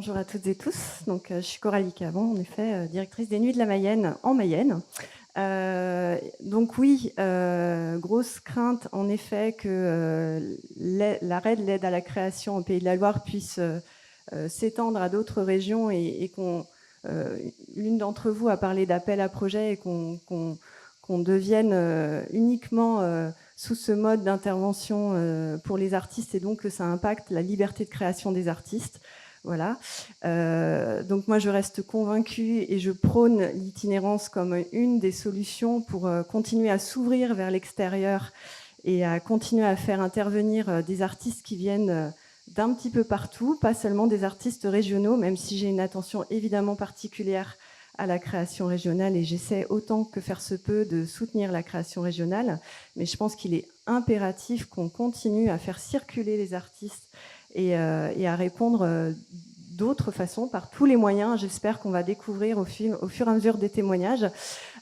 Bonjour à toutes et tous. Donc, je suis Coralie Caban, en effet, directrice des Nuits de la Mayenne en Mayenne. Donc oui, grosse crainte en effet que l'arrêt de l'aide à la création au Pays de la Loire puisse s'étendre à d'autres régions et qu'on, l'une d'entre vous a parlé d'appel à projet et qu'on devienne uniquement sous ce mode d'intervention pour les artistes et donc que ça impacte la liberté de création des artistes. Voilà. Donc moi, je reste convaincue et je prône l'itinérance comme une des solutions pour continuer à s'ouvrir vers l'extérieur et à continuer à faire intervenir des artistes qui viennent d'un petit peu partout, pas seulement des artistes régionaux, même si j'ai une attention évidemment particulière à la création régionale et j'essaie autant que faire se peut de soutenir la création régionale. Mais je pense qu'il est impératif qu'on continue à faire circuler les artistes et à répondre d'autres façons, par tous les moyens. J'espère qu'on va découvrir au fur et à mesure des témoignages.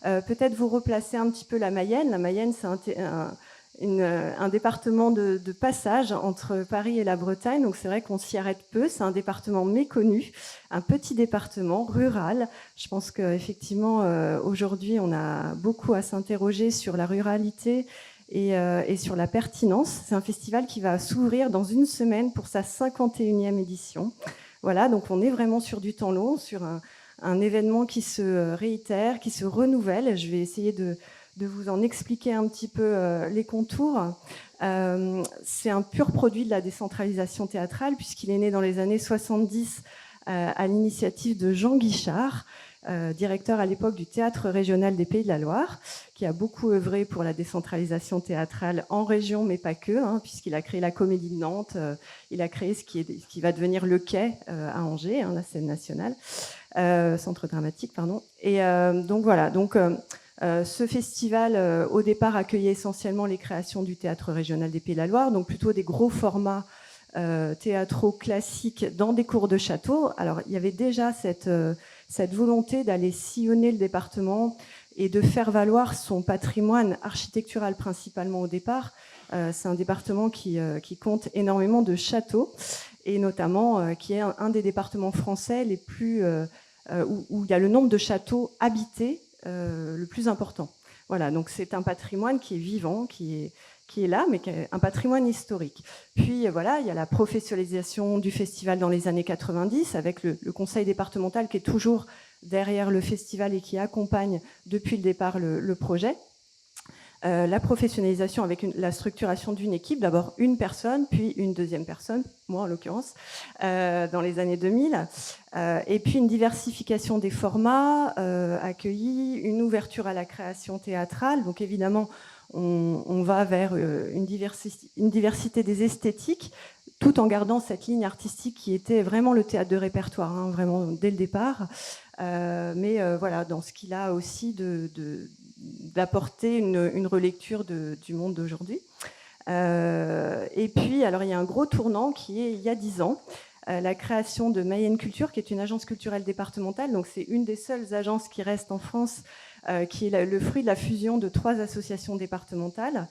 Peut-être vous replacer un petit peu la Mayenne. La Mayenne, c'est un département de passage entre Paris et la Bretagne, donc c'est vrai qu'on s'y arrête peu. C'est un département méconnu, un petit département rural. Je pense qu'effectivement, aujourd'hui, on a beaucoup à s'interroger sur la ruralité et sur la pertinence. C'est un festival qui va s'ouvrir dans une semaine pour sa 51e édition. Voilà, donc on est vraiment sur du temps long, sur un événement qui se réitère, qui se renouvelle. Je vais essayer de vous en expliquer un petit peu les contours. C'est un pur produit de la décentralisation théâtrale, puisqu'il est né dans les années 70 à l'initiative de Jean Guichard, directeur à l'époque du Théâtre régional des Pays de la Loire, qui a beaucoup œuvré pour la décentralisation théâtrale en région, mais pas que, puisqu'il a créé la Comédie de Nantes, il a créé ce qui va devenir le Quai à Angers, la scène nationale, centre dramatique, pardon. Et donc voilà, ce festival, au départ, accueillait essentiellement les créations du Théâtre régional des Pays de la Loire, donc plutôt des gros formats théâtraux classiques dans des cours de château. Alors, il y avait déjà cette volonté d'aller sillonner le département et de faire valoir son patrimoine architectural principalement au départ. C'est un département qui compte énormément de châteaux et notamment qui est un des départements français les plus où il y a le nombre de châteaux habités le plus important. Voilà, donc c'est un patrimoine qui est vivant, qui est là, mais qui est un patrimoine historique. Puis voilà, il y a la professionnalisation du festival dans les années 90, avec le conseil départemental qui est toujours derrière le festival et qui accompagne depuis le départ le projet. La professionnalisation avec la structuration d'une équipe, d'abord une personne, puis une deuxième personne, moi en l'occurrence, dans les années 2000, et puis une diversification des formats accueillis, une ouverture à la création théâtrale, donc évidemment on va vers une diversité des esthétiques, tout en gardant cette ligne artistique qui était vraiment le théâtre de répertoire, vraiment dès le départ, mais voilà, dans ce qu'il a aussi d'apporter une relecture du monde d'aujourd'hui. Et puis, alors il y a un gros tournant qui est il y a 10 ans, la création de Mayenne Culture, qui est une agence culturelle départementale. Donc c'est une des seules agences qui reste en France, qui est le fruit de la fusion de 3 associations départementales.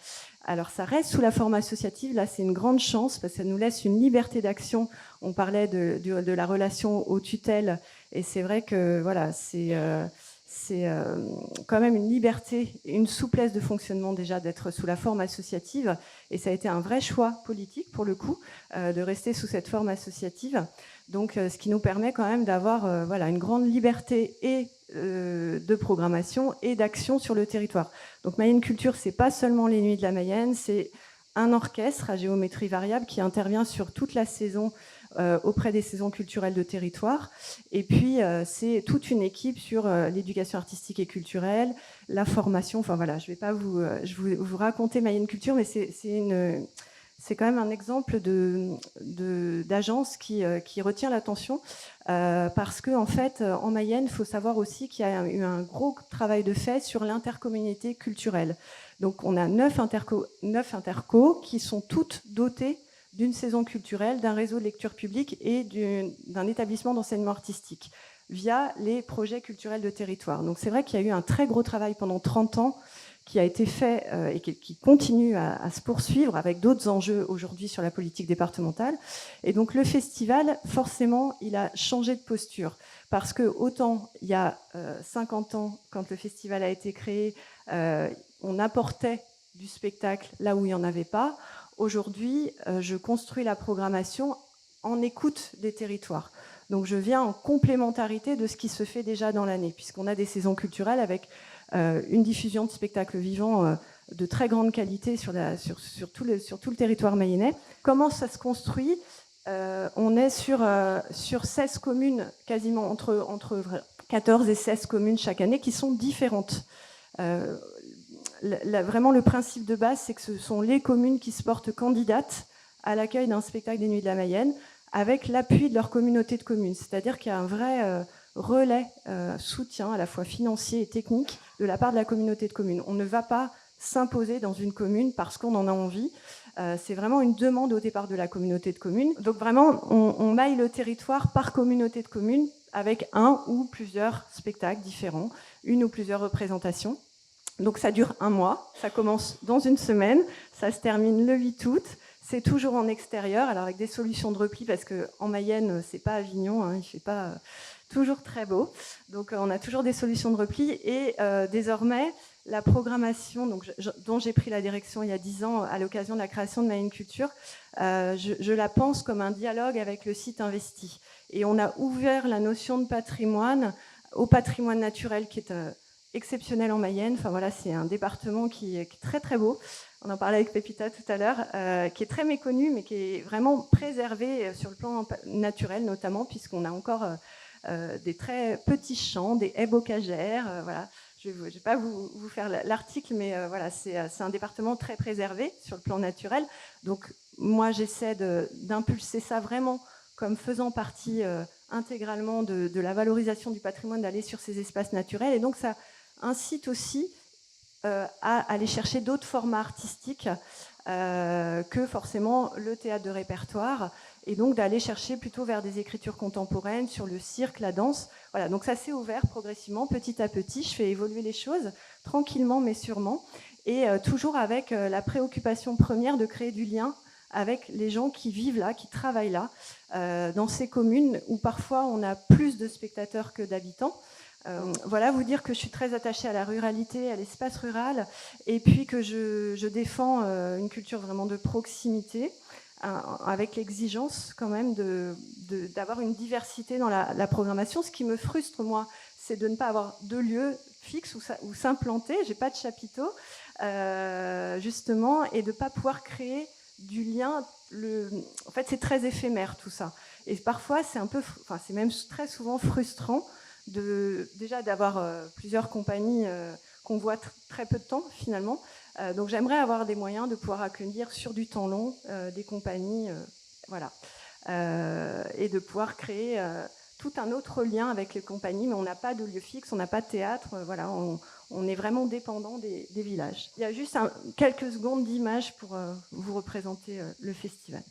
Alors ça reste sous la forme associative, là c'est une grande chance parce que ça nous laisse une liberté d'action. On parlait de la relation aux tutelles et c'est vrai que voilà, c'est quand même une liberté, une souplesse de fonctionnement déjà d'être sous la forme associative. Et ça a été un vrai choix politique, pour le coup, de rester sous cette forme associative. Donc, ce qui nous permet quand même d'avoir voilà, une grande liberté et de programmation et d'action sur le territoire. Donc, Mayenne Culture, c'est pas seulement les Nuits de la Mayenne, c'est un orchestre à géométrie variable qui intervient sur toute la saison auprès des saisons culturelles de territoire. Et puis, c'est toute une équipe sur l'éducation artistique et culturelle, la formation. Enfin voilà, je ne vais pas vous raconter Mayenne Culture, mais c'est quand même un exemple d'agence qui retient l'attention parce qu'en fait, en Mayenne, il faut savoir aussi qu'il y a eu un gros travail de fait sur l'intercommunalité culturelle. Donc, on a 9 intercos qui sont toutes dotées d'une saison culturelle, d'un réseau de lecture publique et d'un établissement d'enseignement artistique via les projets culturels de territoire. Donc c'est vrai qu'il y a eu un très gros travail pendant 30 ans qui a été fait et qui continue à se poursuivre avec d'autres enjeux aujourd'hui sur la politique départementale. Et donc le festival, forcément, il a changé de posture. Parce que autant il y a 50 ans, quand le festival a été créé, on apportait du spectacle là où il n'y en avait pas. Aujourd'hui, je construis la programmation en écoute des territoires. Donc je viens en complémentarité de ce qui se fait déjà dans l'année, puisqu'on a des saisons culturelles avec une diffusion de spectacles vivants de très grande qualité sur tout le territoire mayennais. Comment ça se construit ? On est sur 16 communes, quasiment entre 14 et 16 communes chaque année, qui sont différentes. Vraiment, le principe de base, c'est que ce sont les communes qui se portent candidates à l'accueil d'un spectacle des Nuits de la Mayenne, avec l'appui de leur communauté de communes. C'est-à-dire qu'il y a un vrai relais, soutien à la fois financier et technique de la part de la communauté de communes. On ne va pas s'imposer dans une commune parce qu'on en a envie. C'est vraiment une demande au départ de la communauté de communes. Donc vraiment, on maille le territoire par communauté de communes avec un ou plusieurs spectacles différents, une ou plusieurs représentations. Donc ça dure 1 mois, ça commence dans une semaine, ça se termine le 8 août. C'est toujours en extérieur, alors avec des solutions de repli, parce qu'en Mayenne, c'est pas Avignon, hein, il fait pas toujours très beau. Donc on a toujours des solutions de repli. Et désormais, la programmation dont j'ai pris la direction il y a 10 ans à l'occasion de la création de Mayenne Culture, je la pense comme un dialogue avec le site investi. Et on a ouvert la notion de patrimoine au patrimoine naturel qui est exceptionnel en Mayenne. Enfin voilà, c'est un département qui est très très beau. On en parlait avec Pépita tout à l'heure, qui est très méconnu, mais qui est vraiment préservé sur le plan naturel notamment, puisqu'on a encore des très petits champs, des haies bocagères. Voilà. Je ne vais pas vous faire l'article, mais voilà, c'est un département très préservé sur le plan naturel. Donc moi, j'essaie d'impulser ça vraiment comme faisant partie intégralement de la valorisation du patrimoine, d'aller sur ces espaces naturels. Et donc ça incite aussi à aller chercher d'autres formats artistiques que forcément le théâtre de répertoire, et donc d'aller chercher plutôt vers des écritures contemporaines sur le cirque, la danse. Voilà, donc ça s'est ouvert progressivement, petit à petit. Je fais évoluer les choses tranquillement mais sûrement, et toujours avec la préoccupation première de créer du lien avec les gens qui vivent là, qui travaillent là, dans ces communes où parfois on a plus de spectateurs que d'habitants. Voilà, vous dire que je suis très attachée à la ruralité, à l'espace rural, et puis que je défends une culture vraiment de proximité, avec l'exigence quand même d'avoir une diversité dans la programmation. Ce qui me frustre, moi, c'est de ne pas avoir de lieu fixe où s'implanter. J'ai pas de chapiteau, justement, et de ne pas pouvoir créer du lien. En fait, c'est très éphémère tout ça. Et parfois, c'est même très souvent frustrant déjà d'avoir plusieurs compagnies qu'on voit très peu de temps finalement. Donc j'aimerais avoir des moyens de pouvoir accueillir sur du temps long des compagnies, voilà, et de pouvoir créer tout un autre lien avec les compagnies, mais on n'a pas de lieu fixe, on n'a pas de théâtre, voilà, on est vraiment dépendant des villages. Il y a juste quelques secondes d'image pour vous représenter le festival.